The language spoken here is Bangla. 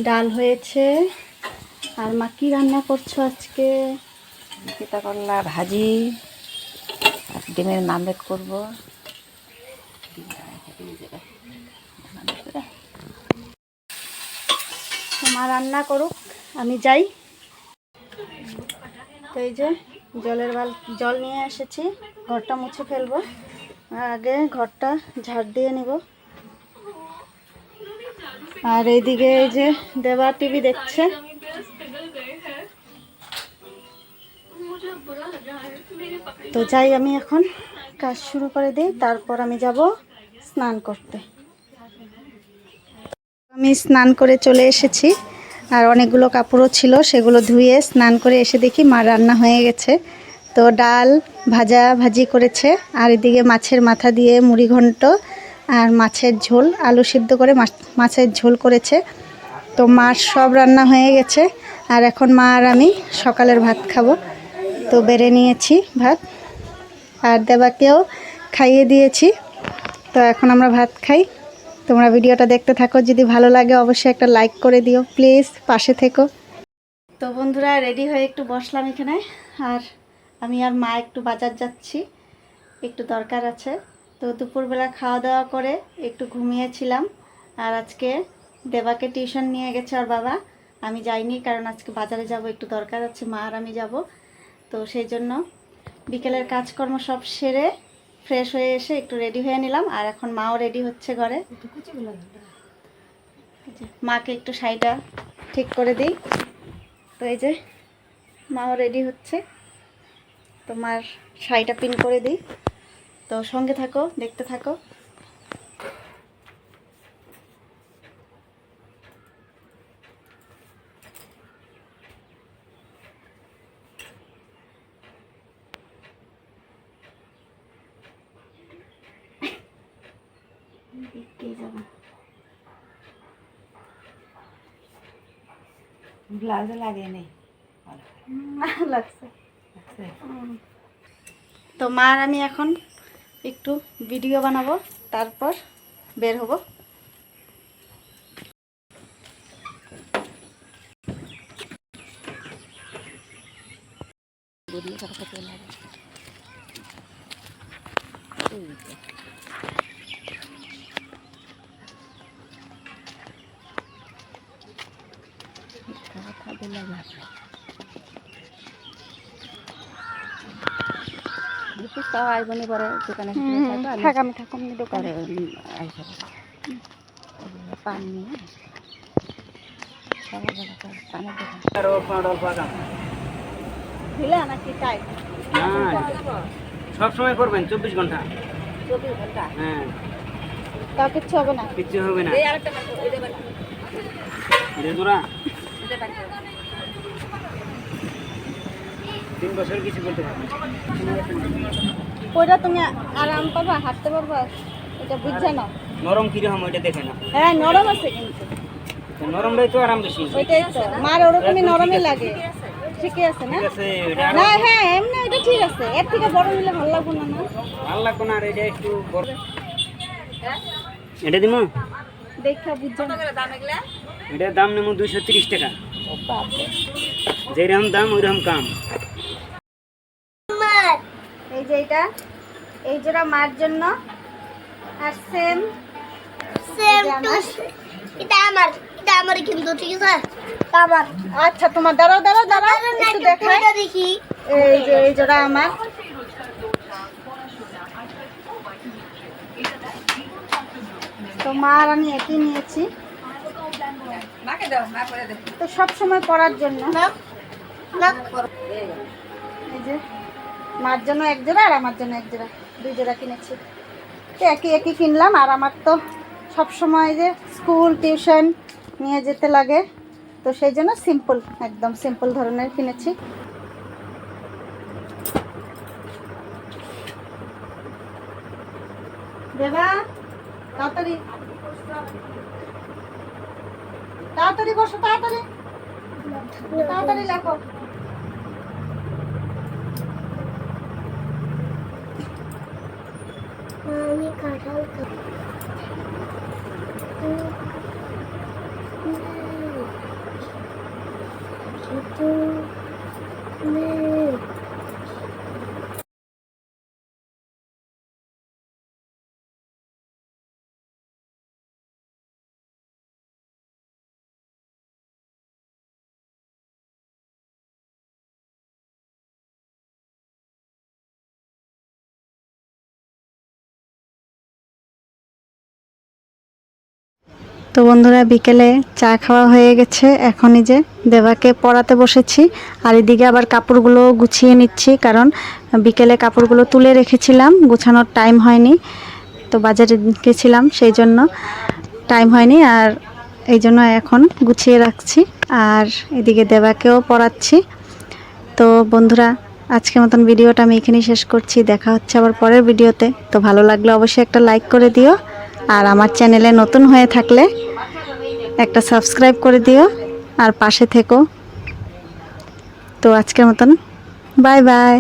ডাল হয়েছে। আর মা কি রান্না করছো আজকে? পিতা করলা ভাজি, ডিমের মামলেট করবো। মা রান্না করুক, আমি যাই। তো এই যে জল নিয়ে এসেছি, ঘরটা মুছে ফেলবো। আগে ঘরটা ঝাড় দিয়ে নিব। আর এইদিকে এই যে দেবা টিভি দেখছে। তো যাই, আমি এখন কাজ শুরু করে দিই, তারপর আমি যাব স্নান করতে। আমি স্নান করে চলে এসেছি, আর অনেকগুলো কাপড়ও ছিল, সেগুলো ধুয়ে স্নান করে এসে দেখি মা রান্না হয়ে গেছে। তো ডাল ভাজি করেছে, আর এদিকে মাছের মাথা দিয়ে মুড়ি ঘন্ট আর মাছের ঝোল, আলু সিদ্ধ করে মাছের ঝোল করেছে। তো মার সব রান্না হয়ে গেছে, আর এখন মা আর আমি সকালের ভাত খাবো। তো বেড়ে নিয়েছি ভাত, আর দেবাকেও খাইয়ে দিয়েছি। তো এখন আমরা ভাত খাই। তোমরা ভিডিওটা দেখতে থাকো, যদি ভালো লাগে অবশ্যই একটা লাইক করে দিও প্লিজ, পাশে থেকো। তো বন্ধুরা, রেডি হয়ে একটু বসলাম এখানে, আর আমি আর মা একটু বাজার যাচ্ছি, একটু দরকার আছে। তো দুপুরবেলা খাওয়া দাওয়া করে একটু ঘুমিয়েছিলাম। আর আজকে দেবাকে টিউশন নিয়ে গেছে ওর বাবা, আমি যাইনি, কারণ আজকে বাজারে যাব, একটু দরকার আছে, মা আর আমি যাব। তো সেই জন্য বিকেলের কাজকর্ম সব সেরে ফ্রেশ হয়ে এসে একটু রেডি হয়ে নিলাম। আর এখন মাও রেডি হচ্ছে ঘরে। মাকে একটু শাড়িটা ঠিক করে দিই। তো এই যে মাও রেডি হচ্ছে, তো মার শাড়িটা পিন করে দিই। তো সঙ্গে থাকো, দেখতে থাকো। ব্লাউজে লাগে নেই লাগছে। তো মার আমি এখন একটু ভিডিও বানাবো, তারপর বের হব। আইবনি পরে দোকানে থাকুন দোকানে পান নিয়ে ঢিলা নাকি টাইট? সব সময় করবেন 24 ঘন্টা। 24 ঘন্টা? হ্যাঁ, তাও কিচ্ছু হবে না? কিচ্ছু হবে না। জোড়া 3 বছর কিছু করতে পারবেন। ওইটা তুমি আরাম পাবা, হাঁটতে পারবা, এটা বুঝছে না। নরম কিরকম ওইটা দেখে না। হ্যাঁ নরম আছে, কিন্তু নরমটাই তো আরাম বেশি। ওইটাই তো মার ওরকমই নরমই লাগে। ঠিকই আছে না? ঠিক আছে, এটা না হ্যাঁ এমনি এটা ঠিক আছে, এর থেকে বড় নিলে ভালো লাগবে না। না ভালো লাগবে না, আর এটা একটু বড়। এটা দিমু, দেখা বুঝছো না? এটার দাম নেবো 230 টাকা। যেরকম দাম ওইরকম কাম। এই যে এই জোড়া মার জন্য, আর সেম এটা আমার কিন্তু ঠিক আছে আমার। আচ্ছা তোমার দাঁড়াও একটু দেখাই। দেখি এই যে এই জোড়া আমার। তো মার আমি একই নিয়েছি, তো সব সময় পরার জন্য। এই যে মার জন্য এক জোড়া আর আমার জন্য এক জোড়া, 2 জোড়া কিনেছি। তো একই কিনলাম, আর আমার তো সব সময় যে স্কুল টিউশন নিয়ে যেতে লাগে, তো সেই জন্য একদম সিম্পল ধরনের কিনেছি। দেবা তাড়াতাড়ি বসো, তাড়াতাড়ি লেখো। আমি কাঁঠাল তো বন্ধুরা বিকেলে চা খাওয়া হয়ে গেছে, এখনই যে দেবাকে পড়াতে বসেছি। আর এদিকে আবার কাপড়গুলো গুছিয়ে নিচ্ছি, কারণ বিকেলে কাপড়গুলো তুলে রেখেছিলাম, গুছানোর টাইম হয়নি। তো বাজারে গেছিলাম, সেই জন্য টাইম হয়নি, আর এই জন্য এখন গুছিয়ে রাখছি। আর এদিকে দেবাকেও পড়াচ্ছি। তো বন্ধুরা আজকের মতন ভিডিওটা আমি এখানেই শেষ করছি। দেখা হচ্ছে আবার পরের ভিডিওতে। তো ভালো লাগলে অবশ্যই একটা লাইক করে দিও, আর আমার চ্যানেলে নতুন হয়ে থাকলে একটা সাবস্ক্রাইব করে দিও আর পাশে থেকো। তো আজকের মতন বাই বাই।